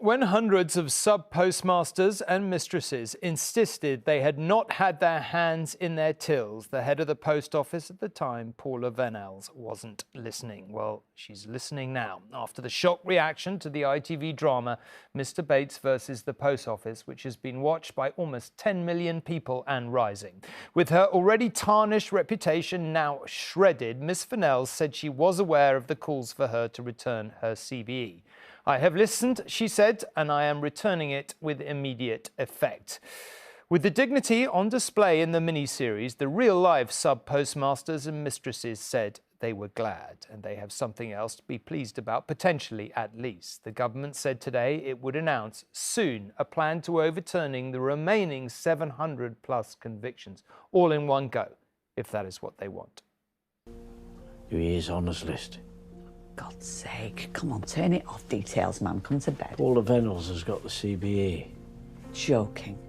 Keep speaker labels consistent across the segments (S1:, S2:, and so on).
S1: When hundreds of sub-postmasters and mistresses insisted they had not had their hands in their tills, the head of the post office at the time, Paula Venells, wasn't listening. Well, she's listening now, after the shock reaction to the ITV drama Mr Bates versus the Post Office, which has been watched by almost 10 million people and rising. With her already tarnished reputation now shredded, Miss Venells said she was aware of the calls for her to return her CBE. I have listened, she said, and I am returning it with immediate effect. With the dignity on display in the mini-series, the real-life sub-postmasters and mistresses said they were glad, and they have something else to be pleased about, potentially at least. The government said today it would announce soon a plan to overturning the remaining 700-plus convictions, all in one go, if that is what they want.
S2: Your ears on us list.
S3: God's sake, come on, turn it off. Details, man, come to bed.
S2: Paula Venells has got the CBE.
S3: Joking.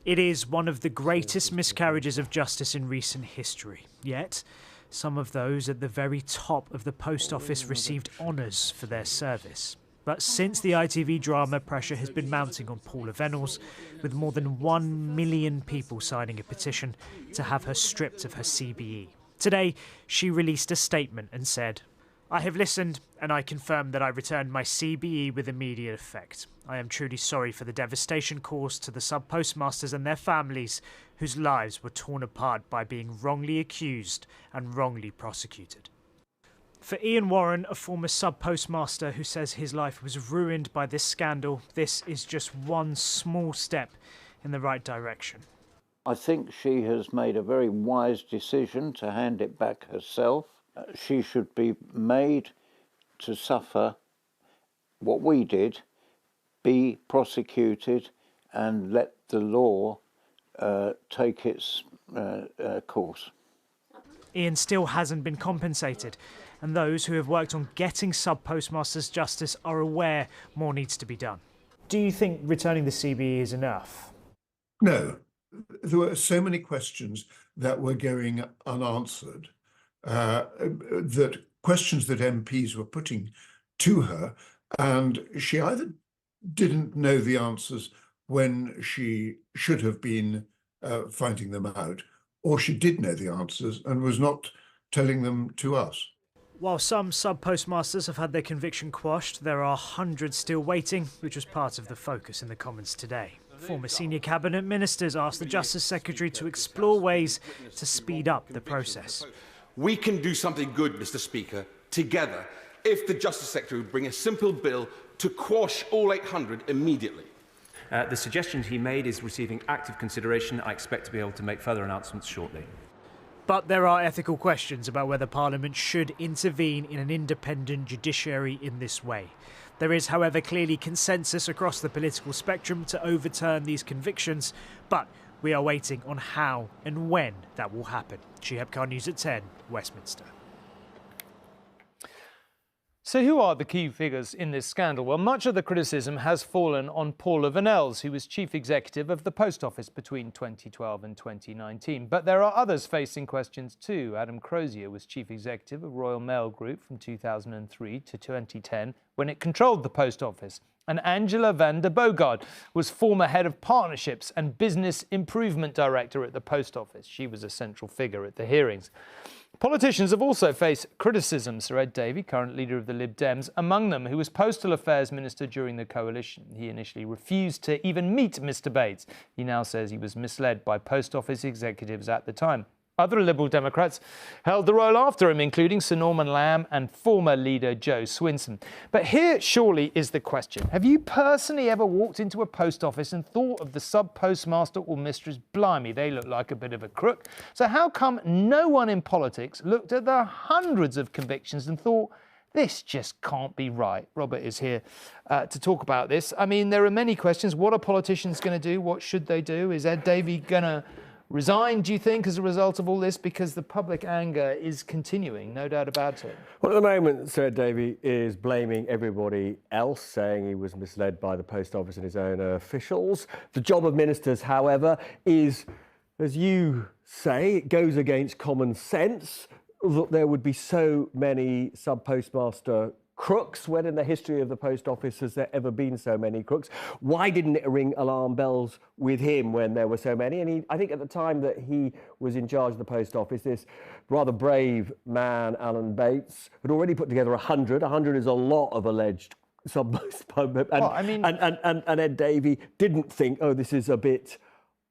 S4: It is one of the greatest miscarriages of justice in recent history. Yet, some of those at the very top of the post office received honours for their service. But since the ITV drama, pressure has been mounting on Paula Venells, with more than 1 million people signing a petition to have her stripped of her CBE. Today, she released a statement and said, I have listened and I confirm that I returned my CBE with immediate effect. I am truly sorry for the devastation caused to the sub-postmasters and their families whose lives were torn apart by being wrongly accused and wrongly prosecuted. For Ian Warren, a former sub-postmaster who says his life was ruined by this scandal, this is just one small step in the right direction.
S5: I think she has made a very wise decision to hand it back herself. She should be made to suffer what we did, be prosecuted and let the law take its course.
S4: Ian still hasn't been compensated, and those who have worked on getting sub-postmasters justice are aware more needs to be done. Do you think returning the CBE is enough?
S6: No. There were so many questions that were going unanswered. That questions that MPs were putting to her, and she either didn't know the answers when she should have been finding them out, or she did know the answers and was not telling them to us.
S4: While some sub-postmasters have had their conviction quashed, there are hundreds still waiting, which was part of the focus in the Commons today. Former senior cabinet ministers asked the Justice Secretary to explore ways to speed up the process.
S7: We can do something good, Mr Speaker, together, if the Justice Secretary would bring a simple bill to quash all 800 immediately.
S8: The suggestion he made is receiving active consideration. I expect to be able to make further announcements shortly.
S4: But there are ethical questions about whether Parliament should intervene in an independent judiciary in this way. There is, however, clearly consensus across the political spectrum to overturn these convictions, but we are waiting on how and when that will happen. Shihab Khan, News at 10, Westminster.
S1: So who are the key figures in this scandal? Well, much of the criticism has fallen on Paula Venells, who was chief executive of the Post Office between 2012 and 2019. But there are others facing questions too. Adam Crozier was chief executive of Royal Mail Group from 2003 to 2010, when it controlled the Post Office. And Angela van der Bogard was former head of partnerships and business improvement director at the Post Office. She was a central figure at the hearings. Politicians have also faced criticism. Sir Ed Davey, current leader of the Lib Dems, among them, who was Postal Affairs Minister during the coalition. He initially refused to even meet Mr Bates. He now says he was misled by Post Office executives at the time. Other Liberal Democrats held the role after him, including Sir Norman Lamb and former leader Joe Swinson. But here surely is the question. Have you personally ever walked into a post office and thought of the sub-postmaster or mistress? Blimey, they look like a bit of a crook. So how come no one in politics looked at the hundreds of convictions and thought, this just can't be right? Robert is here to talk about this. I mean, there are many questions. What are politicians going to do? What should they do? Is Ed Davey going to resign, do you think, as a result of all this? Because the public anger is continuing, no doubt about it.
S9: Well, at the moment, Sir Davey is blaming everybody else, saying he was misled by the Post Office and his own officials. The job of ministers, however, is, as you say, it goes against common sense that there would be so many sub-postmaster crooks, when in the history of the post office has there ever been so many crooks? Why didn't it ring alarm bells with him when there were so many? And I think at the time that he was in charge of the post office, this rather brave man, Alan Bates, had already put together 100. 100 is a lot of alleged and Ed Davey didn't think, oh, this is a bit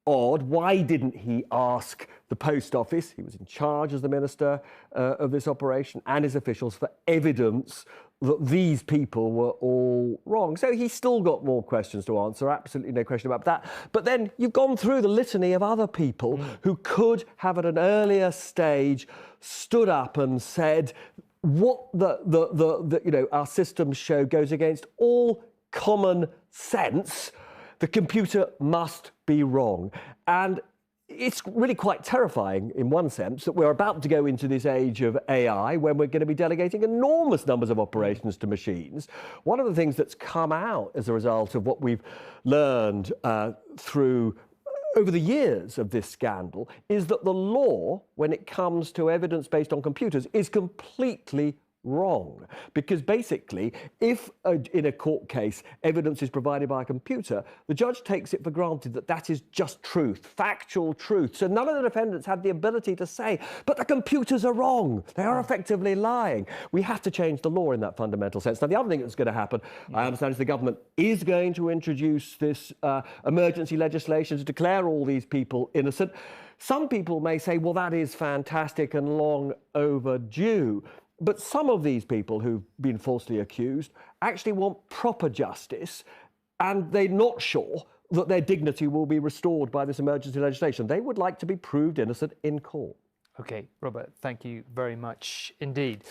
S9: odd. Why didn't he ask the post office, he was in charge as the minister of this operation, and his officials for evidence that these people were all wrong? So he's still got more questions to answer, absolutely no question about that. But then you've gone through the litany of other people who could have at an earlier stage stood up and said what our systems show goes against all common sense. The computer must be wrong. And it's really quite terrifying in one sense that we're about to go into this age of AI when we're going to be delegating enormous numbers of operations to machines. One of the things that's come out as a result of what we've learned through over the years of this scandal is that the law, when it comes to evidence based on computers, is completely wrong. Because basically, if in a court case evidence is provided by a computer, the judge takes it for granted that that is just truth, factual truth. So none of the defendants had the ability to say, but the computers are wrong. They are effectively lying. We have to change the law in that fundamental sense. Now, the other thing that's going to happen, I understand, is the government is going to introduce this emergency legislation to declare all these people innocent. Some people may say, well, that is fantastic and long overdue. But some of these people who've been falsely accused actually want proper justice, and they're not sure that their dignity will be restored by this emergency legislation. They would like to be proved innocent in court.
S1: OK, Robert, thank you very much indeed.